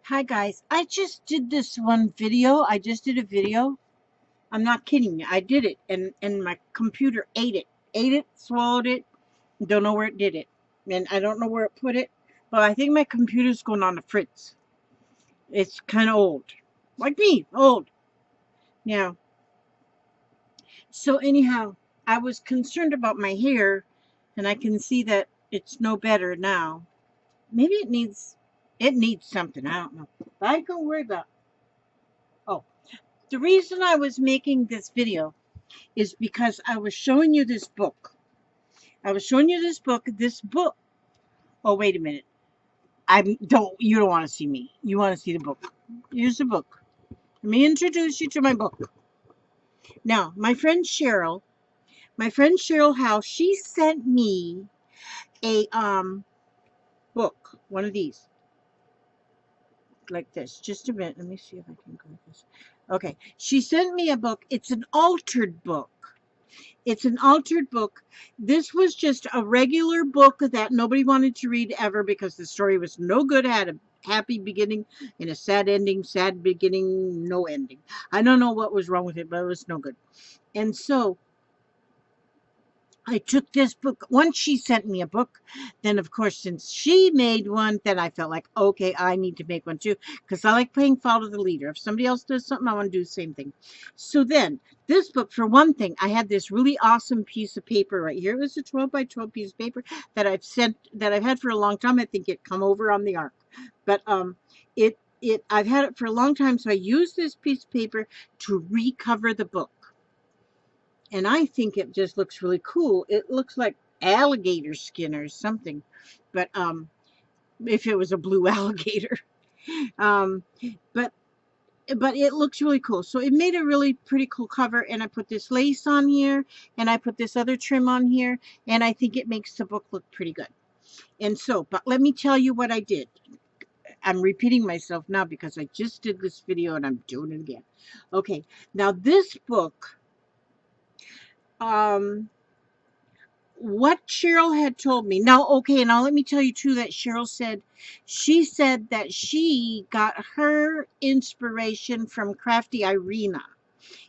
Hi guys, I just did this one video. I just did a video. I'm not kidding you. I did it and my computer ate it. Ate it, swallowed it. Don't know where it did it. And I don't know where it put it. But I think my computer's going on the fritz. It's kind of old. Like me, old. Now, so anyhow, I was concerned about my hair and I can see that it's no better now. Maybe it needs something. I don't know. But I don't worry about. Oh, the reason I was making this video is because I was showing you this book. I was showing you this book. This book. Oh, wait a minute. You don't want to see me. You want to see the book. Here's the book. Let me introduce you to my book. Now, my friend Cheryl Howe, she sent me a book, one of these, like this. Just a minute. Let me see if I can go with this. Okay. She sent me a book. It's an altered book. It's an altered book. This was just a regular book that nobody wanted to read ever because the story was no good. It had a happy beginning and a sad ending, sad beginning, no ending. I don't know what was wrong with it, but it was no good. And so I took this book. Once she sent me a book, then of course, since she made one, then I felt like, okay, I need to make one too, because I like playing follow the leader. If somebody else does something, I want to do the same thing. So then, this book, for one thing, I had this really awesome piece of paper right here. It was a 12 by 12 piece of paper that I've had for a long time. I think it come over on the ark, but I've had it for a long time. So I used this piece of paper to recover the book. And I think it just looks really cool. It looks like alligator skin or something, but if it was a blue alligator, um, but it looks really cool. So it made a really pretty cool cover, and I put this lace on here, and I put this other trim on here, and I think it makes the book look pretty good. And so, but let me tell you what I did. I'm repeating myself now because I just did this video and I'm doing it again. Okay, now this book, um, what Cheryl had told me. Now, okay, now let me tell you too that Cheryl said, she said that she got her inspiration from Crafty Irina.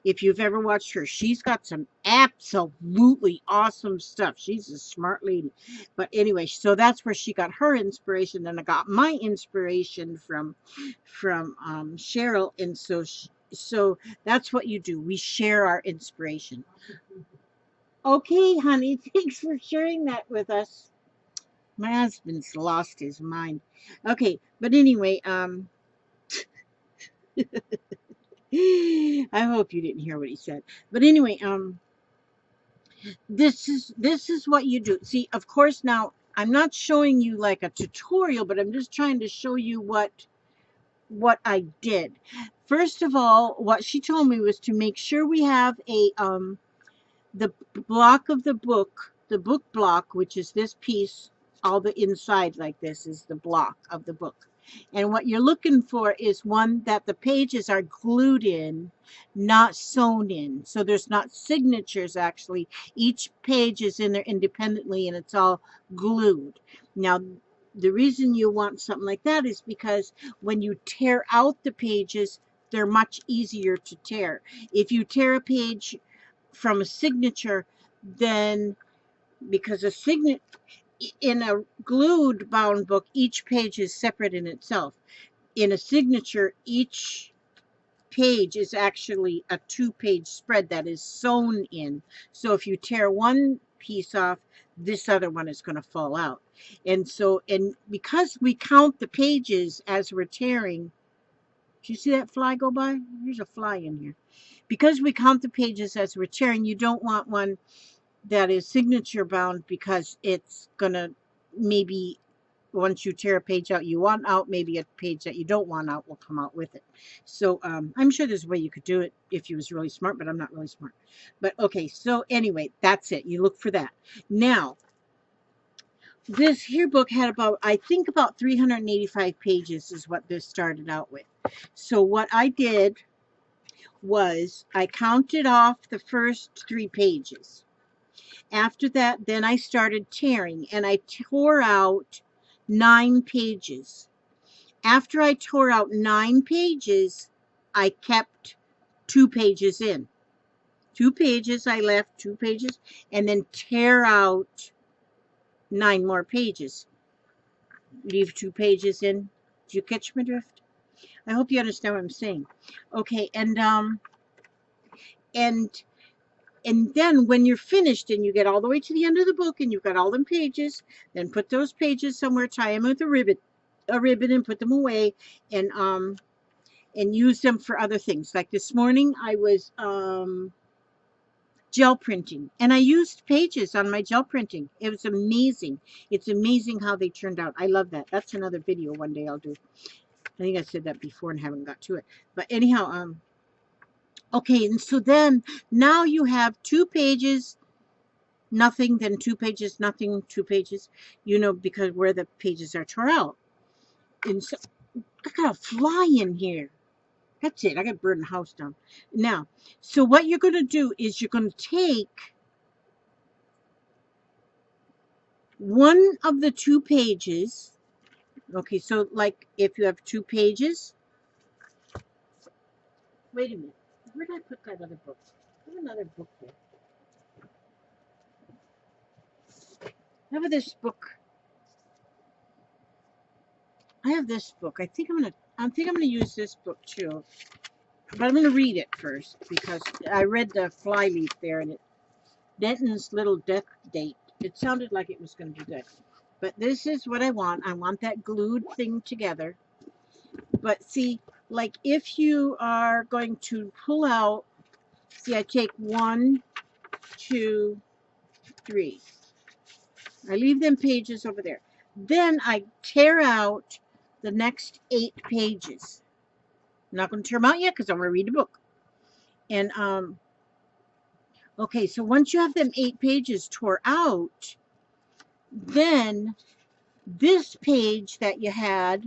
If you've ever watched her, she's got some absolutely awesome stuff. She's a smart lady. But anyway, so that's where she got her inspiration, and I got my inspiration from Cheryl, and so that's what you do. We share our inspiration. Okay, honey, thanks for sharing that with us. My husband's lost his mind. Okay, but anyway, I hope you didn't hear what he said. But anyway, this is what you do. See, of course, now I'm not showing you like a tutorial, but I'm just trying to show you what I did. First of all, what she told me was to make sure we have a the block of the book block, which is this piece, all the inside like this is the block of the book. And what you're looking for is one that the pages are glued in, not sewn in. So there's not signatures actually. Each page is in there independently and it's all glued. Now, the reason you want something like that is because when you tear out the pages, they're much easier to tear. If you tear a page from a signature, then because a signet in a glued bound book, each page is separate in itself. In a signature, each page is actually a 2-page spread that is sewn in. So if you tear one piece off, this other one is going to fall out. And so, and because we count the pages as we're tearing, do you see that fly go by? There's a fly in here. Because we count the pages as we're tearing, you don't want one that is signature bound because it's gonna maybe once you tear a page out you want out, maybe a page that you don't want out will come out with it. So I'm sure there's a way you could do it if you was really smart, but I'm not really smart. But okay, so anyway, that's it. You look for that. Now, this here book had about, I think about 385 pages is what this started out with. So what I did was I counted off the first 3 pages. After that, then I started tearing, and I tore out 9 pages. After I tore out 9 pages, I kept 2 pages in. 2 pages I left, 2 pages, and then tear out 9 more pages. Leave 2 pages in. Do you catch my drift? I hope you understand what I'm saying. Okay, and then when you're finished and you get all the way to the end of the book and you've got all them pages, then put those pages somewhere, tie them with a ribbon, and put them away, and use them for other things. Like this morning, I was gel printing, and I used pages on my gel printing. It was amazing. It's amazing how they turned out. I love that. That's another video one day I'll do. I think I said that before and haven't got to it. But anyhow, okay, and so then now you have 2 pages, nothing, then 2 pages, nothing, 2 pages, you know, because where the pages are tore out. And so I got a fly in here. That's it. I got to burn the house down. Now, so what you're going to do is you're going to take one of the 2 pages. Okay, so like if you have 2 pages. Wait a minute. Where did I put that other book? I have another book here. I have this book. I have this book. I think I'm gonna use this book too. But I'm gonna read it first because I read the fly leaf there and Denton's little death date. It sounded like it was gonna be good. But this is what I want. I want that glued thing together. But see, like if you are going to pull out, see, I take 1, 2, 3. I leave them pages over there. Then I tear out the next 8 pages. I'm not going to tear them out yet because I'm going to read the book. And, okay, so once you have them 8 pages tore out, then this page that you had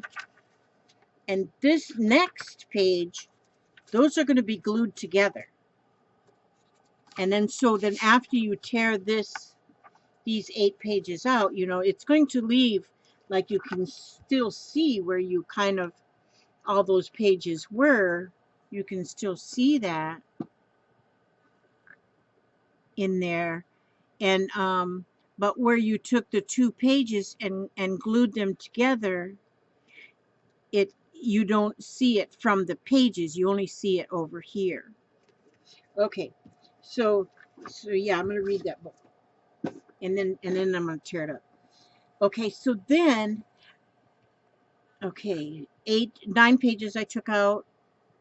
and this next page, those are going to be glued together. And then so then after you tear these 8 pages out, you know, it's going to leave, like you can still see where you kind of, all those pages were, you can still see that in there. And, but where you took the 2 pages and glued them together, you don't see it from the pages, you only see it over here. Okay, so yeah, I'm going to read that book. And then I'm going to tear it up. Okay, so then, okay, 9 pages I took out,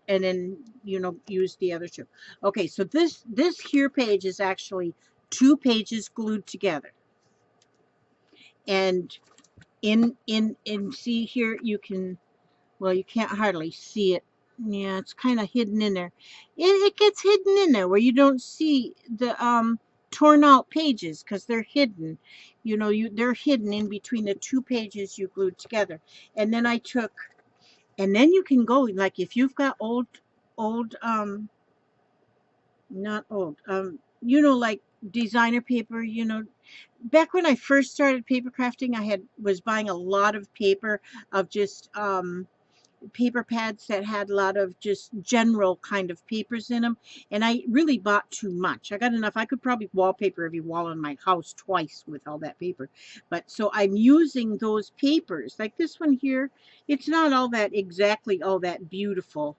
and then, you know, use the other 2. Okay, so this here page is actually 2 pages glued together. And in see here, you can, well, you can't hardly see it. Yeah, it's kind of hidden in there. It gets hidden in there where you don't see the torn out pages because they're hidden. You know, they're hidden in between the 2 pages you glued together. And then I took, and then you can go, like if you've got old not old, you know, like designer paper, you know, back when I first started paper crafting, I was buying a lot of paper of just paper pads that had a lot of just general kind of papers in them, and I really bought too much. I got enough. I could probably wallpaper every wall in my house twice with all that paper. But so I'm using those papers like this one here. It's not all that exactly all that beautiful.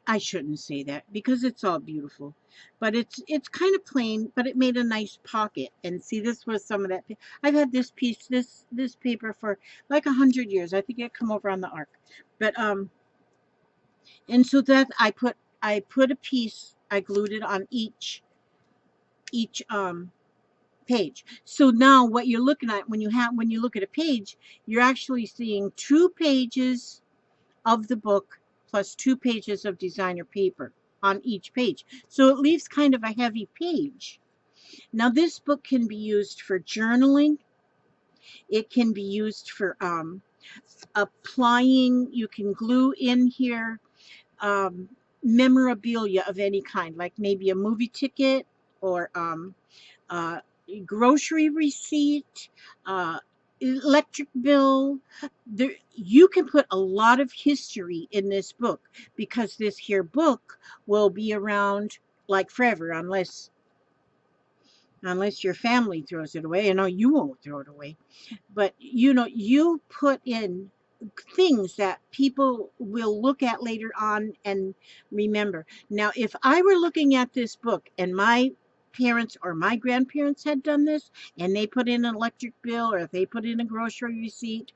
I shouldn't say that because it's all beautiful, but it's kind of plain, but it made a nice pocket. And see, this was some of that. I've had this piece, this paper for like 100 years. I think it come over on the ark, but and so that I put a piece, I glued it on each page. So now what you're looking at when you look at a page, you're actually seeing 2 pages of the book plus 2 pages of designer paper on each page. So it leaves kind of a heavy page. Now this book can be used for journaling. It can be used for applying. You can glue in here memorabilia of any kind, like maybe a movie ticket or grocery receipt, electric bill. There, you can put a lot of history in this book, because this here book will be around like forever, unless your family throws it away. You know, you won't throw it away, but you know, you put in things that people will look at later on and remember. Now, if I were looking at this book and my parents or my grandparents had done this, and they put in an electric bill, or if they put in a grocery receipt,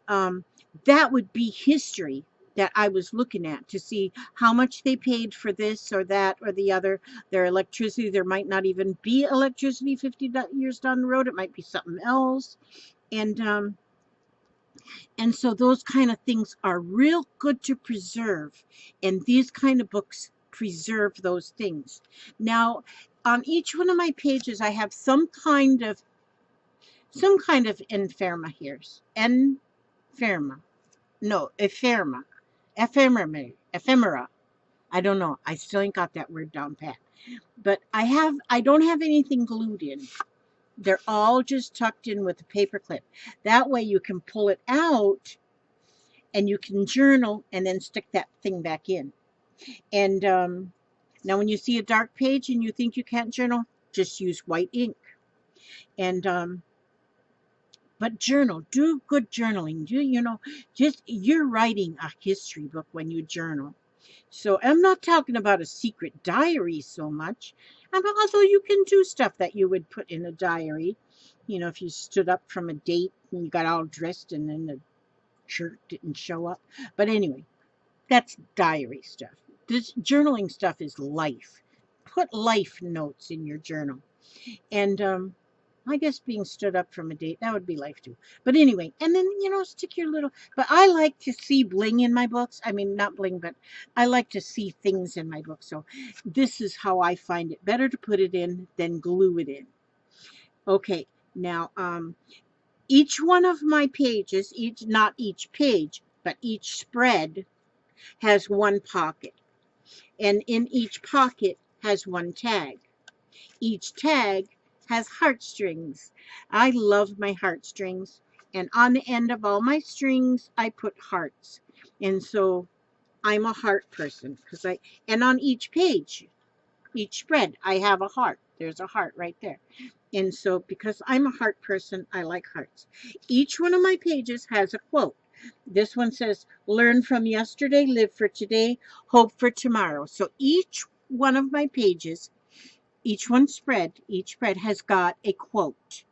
um, that would be history that I was looking at to see how much they paid for this or that or the other. Their electricity, there might not even be electricity 50 years down the road. It might be something else. And so those kind of things are real good to preserve. And these kind of books preserve those things. Now, on each one of my pages, I have some kind of ephemera here. Ephemera. No, ephemera. Ephemera. I don't know. I still ain't got that word down pat. But I don't have anything glued in. They're all just tucked in with a paper clip. That way you can pull it out and you can journal and then stick that thing back in. And now when you see a dark page and you think you can't journal, just use white ink. And but journal, do good journaling. You're writing a history book when you journal. So I'm not talking about a secret diary so much. Although you can do stuff that you would put in a diary. You know, if you stood up from a date and you got all dressed and then the shirt didn't show up. But anyway, that's diary stuff. This journaling stuff is life. Put life notes in your journal. And I guess being stood up from a date, that would be life too. But anyway, and then, stick your little, but I like to see bling in my books. I mean, not bling, but I like to see things in my book. So this is how I find it better to put it in than glue it in. Okay, now, each one of my pages, not each page, but each spread has one pocket. And in each pocket has one tag. Each tag has heartstrings. I love my heartstrings. And on the end of all my strings, I put hearts. And so I'm a heart person. And on each page, each spread, I have a heart. There's a heart right there. And so because I'm a heart person, I like hearts. Each one of my pages has a quote. This one says, learn from yesterday, live for today, hope for tomorrow. So each one of my pages, each spread has got a quote.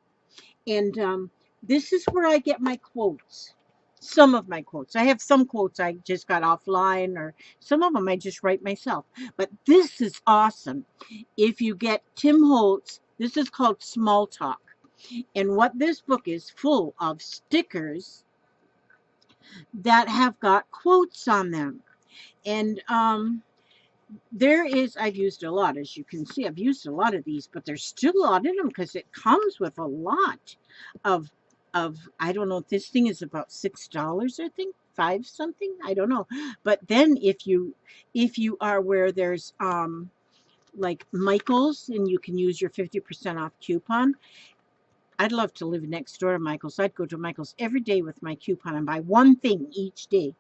And this is where I get my quotes. Some of my quotes. I have some quotes I just got offline, or some of them I just write myself. But this is awesome. If you get Tim Holtz, this is called Small Talk. And what this book is full of stickers that have got quotes on them. And I've used a lot, as you can see. I've used a lot of these, but there's still a lot in them because it comes with a lot of I don't know, this thing is about $6, I think, 5 something, I don't know. But then if you are where there's like Michael's and you can use your 50% off coupon. I'd love to live next door to Michael's. I'd go to Michael's every day with my coupon and buy one thing each day.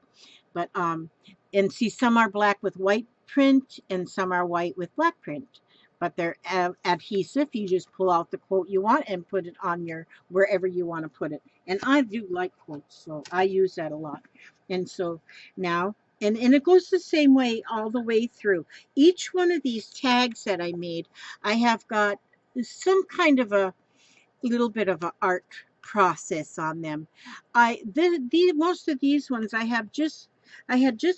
But and see, some are black with white print and some are white with black print, but they're adhesive. You just pull out the quote you want and put it on your wherever you want to put it. And I do like quotes, so I use that a lot. And so now, and it goes the same way all the way through. Each one of these tags that I made, I have got some kind of a little bit of an art process on them. Most of these ones I had just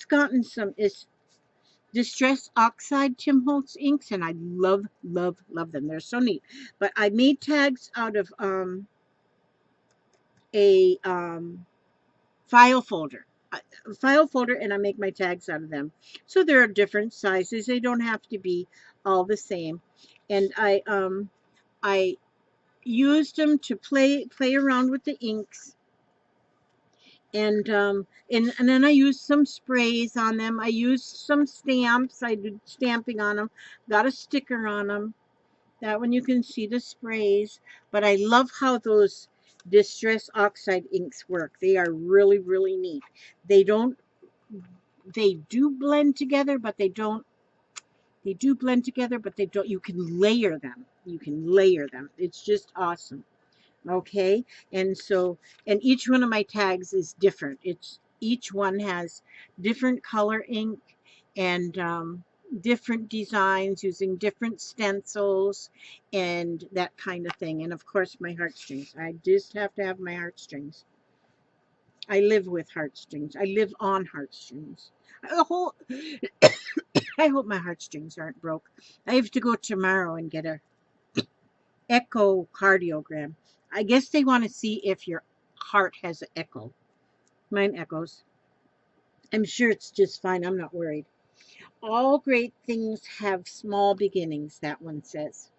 gotten some Distress Oxide Tim Holtz inks, and I love, love, love them. They're so neat. But I made tags out of a file folder. And I make my tags out of them. So there are different sizes. They don't have to be all the same. And I used them to play around with the inks. And then I used some sprays on them. I used some stamps. I did stamping on them. Got a sticker on them. That one you can see the sprays. But I love how those Distress Oxide inks work. They are really, really neat. They don't, they do blend together, but they don't, they do blend together, but they don't, you can layer them. You can layer them. It's just awesome. Okay. And so, and each one of my tags is different. It's, each one has different color ink and different designs using different stencils and that kind of thing. And of course, my heartstrings. I just have to have my heartstrings. I live with heartstrings. I live on heartstrings. I hope, I hope my heartstrings aren't broke. I have to go tomorrow and get a echocardiogram. I guess they want to see if your heart has an echo. Mine echoes. I'm sure it's just fine. I'm not worried. All great things have small beginnings, that one says.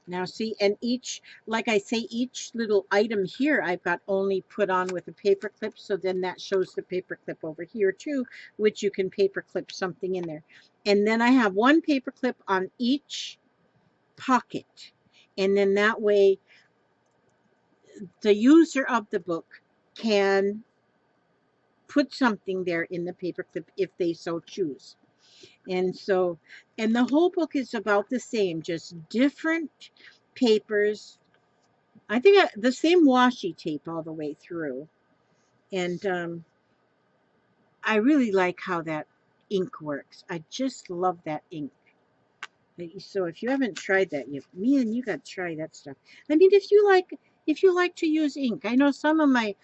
Now see, and each, like I say, each little item here I've got only put on with a paper clip, so then that shows the paper clip over here too, which you can paper clip something in there. And then I have one paper clip on each pocket. And then that way the user of the book can put something there in the paperclip if they so choose. And so, and the whole book is about the same, just different papers. I think the same washi tape all the way through. And I really like how that ink works. I just love that ink. So if you haven't tried that yet, man, you got to try that stuff. I mean, if you like to use ink, I know some of my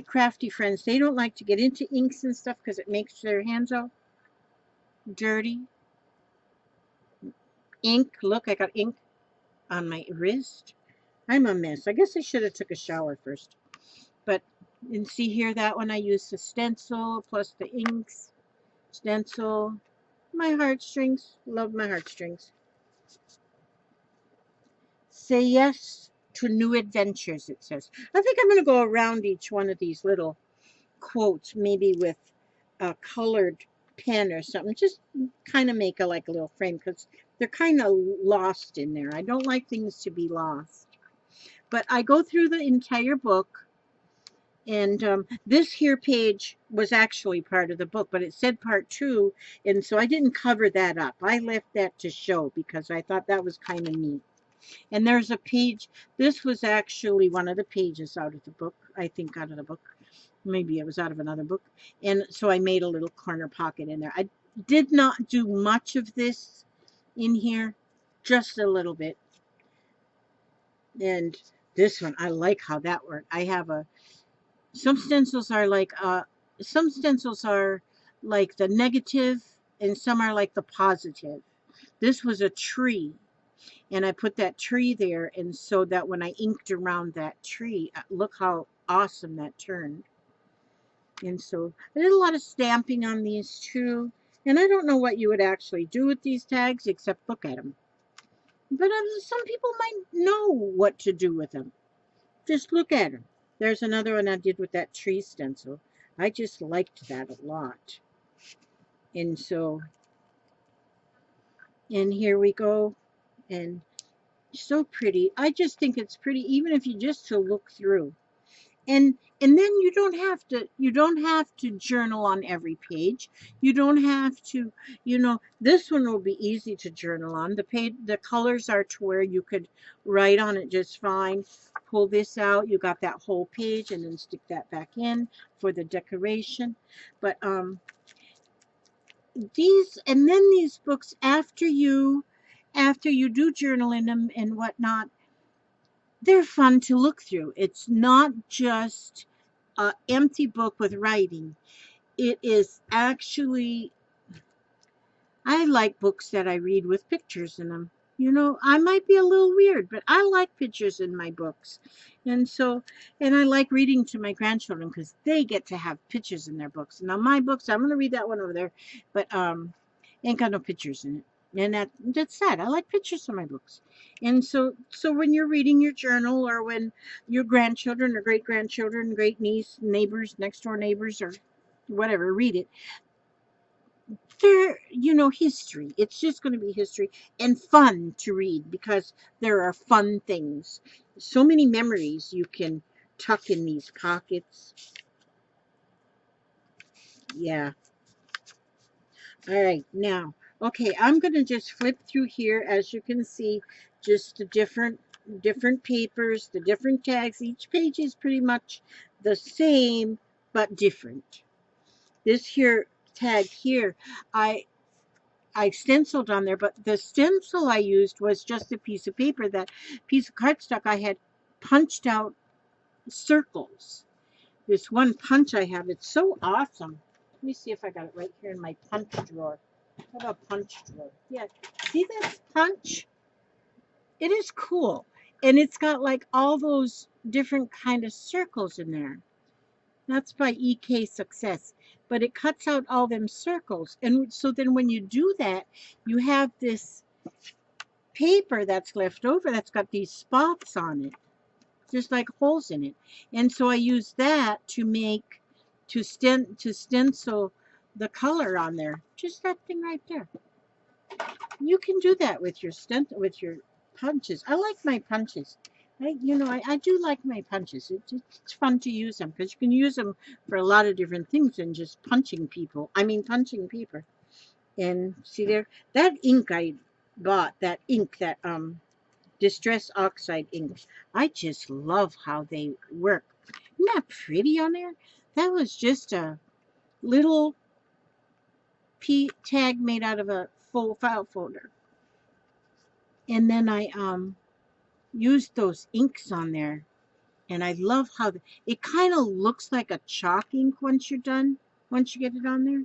crafty friends, they don't like to get into inks and stuff because it makes their hands all dirty. Ink, look, I got ink on my wrist. I'm a mess. I guess I should have took a shower first. But, and see here, that one I used the stencil plus the inks. Stencil. My heartstrings. Love my heartstrings. Say yes to new adventures, it says. I think I'm going to go around each one of these little quotes, maybe with a colored pen or something. Just kind of make a like a little frame because they're kind of lost in there. I don't like things to be lost. But I go through the entire book, and this here page was actually part of the book, but it said part 2, and so I didn't cover that up. I left that to show because I thought that was kind of neat. And there's a page, this was actually one of the pages out of the book, I think out of the book. Maybe it was out of another book. And so I made a little corner pocket in there. I did not do much of this in here, just a little bit. And this one, I like how that worked. I have some stencils are like the negative and some are like the positive. This was a tree. And I put that tree there, and so that when I inked around that tree, look how awesome that turned. And so I did a lot of stamping on these too. And I don't know what you would actually do with these tags except look at them. But some people might know what to do with them. Just look at them. There's another one I did with that tree stencil. I just liked that a lot. And so, and here we go. And so pretty. I just think it's pretty, even if you just to look through. And then you don't have to journal on every page. You don't have to, this one will be easy to journal on. The colors are to where you could write on it just fine. Pull this out, you got that whole page, and then stick that back in for the decoration. But these books, after you do journal in them and whatnot, they're fun to look through. It's not just an empty book with writing. It is actually, I like books that I read with pictures in them. I might be a little weird, but I like pictures in my books. And so, and I like reading to my grandchildren because they get to have pictures in their books. Now my books, I'm going to read that one over there, but ain't got no pictures in it. And that's sad. I like pictures in my books. And so when you're reading your journal, or when your grandchildren or great grandchildren, great niece, neighbors, next door neighbors, or whatever, read it, they're, history. It's just going to be history and fun to read because there are fun things. So many memories you can tuck in these pockets. Yeah. All right, now, okay, I'm going to just flip through here. As you can see, just the different papers, the different tags. Each page is pretty much the same, but different. This here tag here, I stenciled on there, but the stencil I used was just a piece of paper, that piece of cardstock I had punched out circles. This one punch I have, it's so awesome. Let me see if I got it right here in my punch drawer. How about punch drawer? Yeah. See this punch? It is cool. And it's got like all those different kind of circles in there. That's by EK Success. But it cuts out all them circles. And so then when you do that, you have this paper that's left over that's got these spots on it, just like holes in it. And so I use that to make, to stencil the color on there. Just that thing right there. You can do that with your with your punches. I like my punches. I do like my punches. It's fun to use them because you can use them for a lot of different things than just punching people. I mean, punching paper. And see there, that ink I bought, that ink, that Distress Oxide ink. I just love how they work. Isn't that pretty on there? That was just a little tag made out of a full file folder. And then I used those inks on there. And I love how it kind of looks like a chalk ink once you're done, once you get it on there.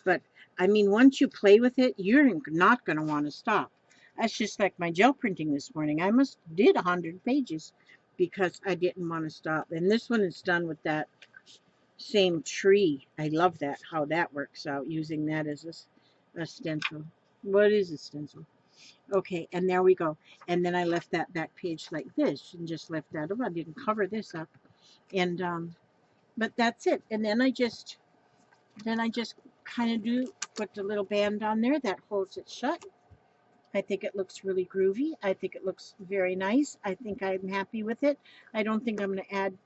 But, I mean, once you play with it, you're not going to want to stop. That's just like my gel printing this morning. I must did 100 pages because I didn't want to stop. And this one is done with that same tree. I love that, how that works out, using that as a stencil. What is a stencil? Okay, and there we go. And then I left that back page like this and just left that up. I didn't cover this up. And but that's it. And then I just kind of put the little band on there that holds it shut. I think it looks really groovy. I think it looks very nice. I think I'm happy with it. I don't think I'm going to add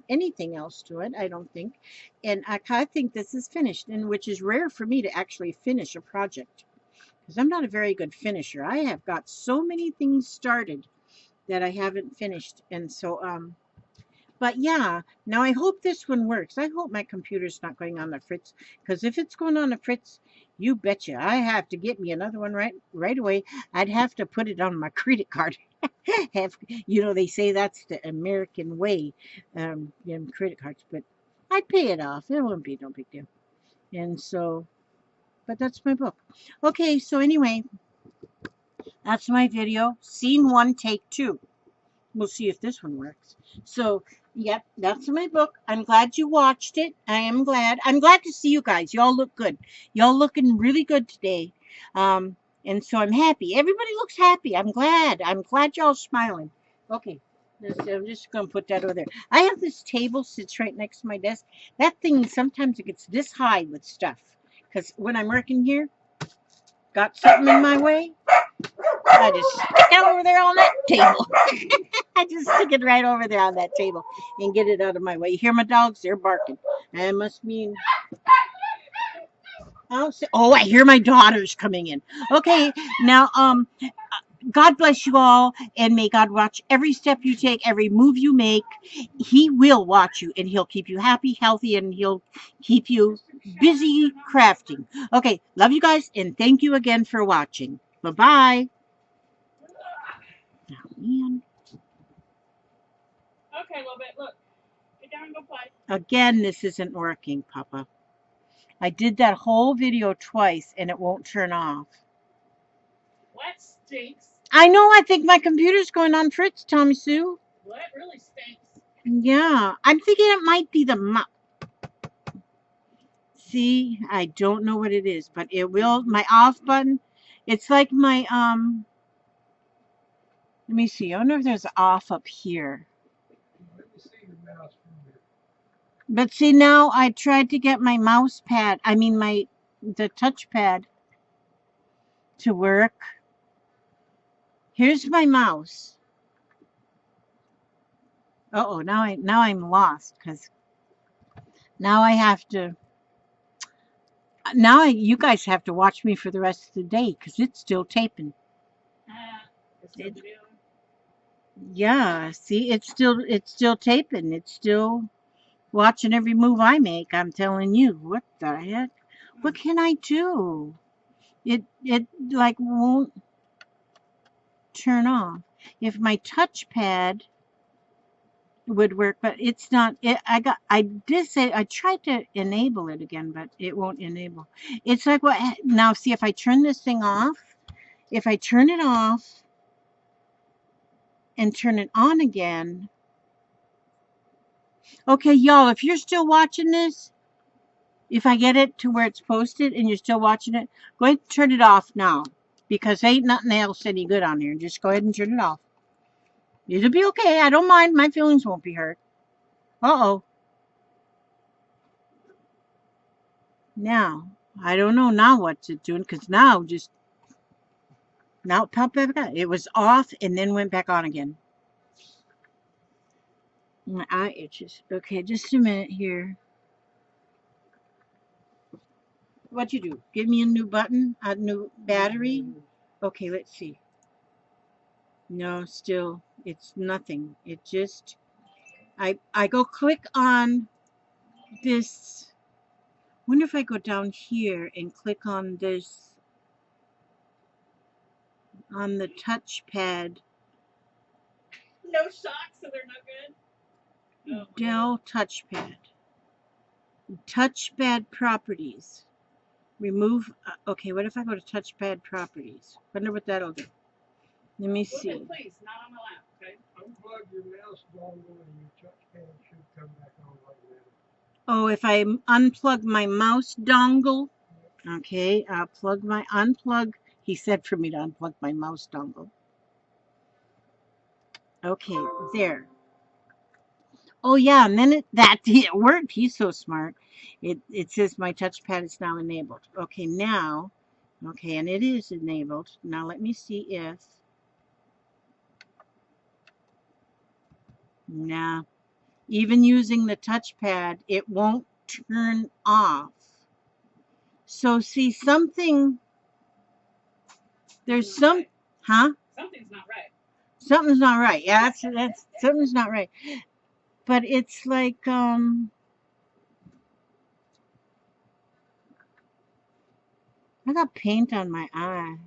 anything else to it. I don't think. And I think this is finished, and which is rare for me to actually finish a project, because I'm not a very good finisher. I have got so many things started that I haven't finished. And so, but yeah, now I hope this one works. I hope my computer's not going on the fritz, because if it's going on the fritz, you betcha I have to get me another one right away. I'd have to put it on my credit card. They say that's the American way, credit cards, but I'd pay it off. It won't be no big deal. And so, but that's my book. Okay, so anyway, that's my video. Scene 1, take 2. We'll see if this one works. So, yep, that's my book. I'm glad you watched it. I am glad. I'm glad to see you guys. Y'all look good. Y'all looking really good today. And so I'm happy. Everybody looks happy. I'm glad. I'm glad y'all smiling. Okay. I'm just going to put that over there. I have this table sits right next to my desk. That thing, sometimes it gets this high with stuff. Because when I'm working here, got something in my way, I just stick it over there on that table. I just stick it right over there on that table and get it out of my way. You hear my dogs? They're barking. That must mean... Oh, I hear my daughters coming in. Okay, now, God bless you all, and may God watch every step you take, every move you make. He will watch you, and he'll keep you happy, healthy, and he'll keep you busy crafting. Okay, love you guys, and thank you again for watching. Bye-bye. Oh, man. Okay, little bit. Look. Get down and go play. Again, this isn't working, Papa. I did that whole video twice, and it won't turn off. Well, that stinks. I know. I think my computer's going on fritz, Tommy Sue. Well, that really stinks. Yeah. I'm thinking it might be the mouse. See, I don't know what it is, but it will. My off button. It's like my, let me see. I wonder if there's off up here. But see, now I tried to get my mouse pad, the touchpad to work. Here's my mouse. Uh-oh, now I'm lost because now I have to. You guys have to watch me for the rest of the day because it's still taping. It's still It, video. yeah, see, it's still taping. It's still watching every move I make. I'm telling you, what the heck? What can I do? It like won't turn off. If my touchpad would work, but it's not. I did say I tried to enable it again, but it won't enable. It's like what now? See, if I turn this thing off, if I turn it off and turn it on again. Okay, y'all, if you're still watching this, if I get it to where it's posted and you're still watching it, go ahead and turn it off now because ain't nothing else any good on here. Just go ahead and turn it off. It'll be okay. I don't mind. My feelings won't be hurt. Uh-oh. Now, I don't know now what's it doing because now it popped back on. It was off and then went back on again. My eye itches. Okay, just a minute here. What'd you do? Give me a new button? A new battery? Okay, let's see. No, still, it's nothing. It just, I go click on this. Wonder if I go down here and click on this, on the touchpad. No shocks, so they're no good. No. Dell touchpad. Touchpad properties. Remove, okay, what if I go to touchpad properties? Wonder what that'll do. Let me see. Please, not on my lap, okay? Unplug your mouse dongle and your touchpad should come back on right now. Oh, if I unplug my mouse dongle, okay, I'll unplug. He said for me to unplug my mouse dongle. Okay, there. Oh yeah, and then it worked. He's so smart. It says my touchpad is now enabled. Okay, now, okay, and it is enabled. Now let me see if. Nah, even using the touchpad, it won't turn off. So see something. There's some, right. huh? Something's not right. Something's not right. Yeah, that's something's not right. But it's like I got paint on my eye.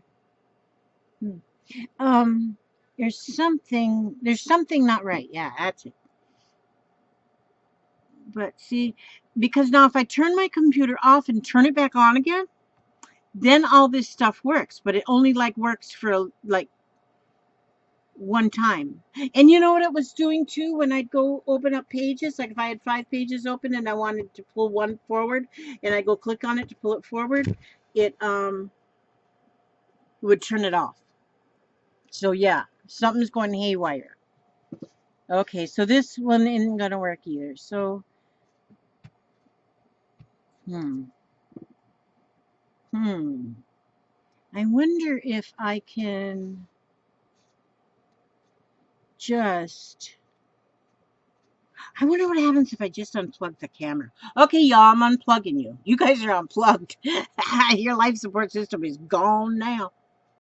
Um, there's something not right. Yeah, that's it. But see, because now if I turn my computer off and turn it back on again, then all this stuff works. But it only like works for like one time. And you know what it was doing too when I'd go open up pages? Like if I had 5 pages open and I wanted to pull one forward and I go click on it to pull it forward, it would turn it off. So yeah, something's going haywire. Okay, so this one isn't gonna work either. So hmm. I wonder if I can just I wonder what happens if I just unplug the camera. Okay, y'all, I'm unplugging you. You guys are unplugged. Your life support system is gone now.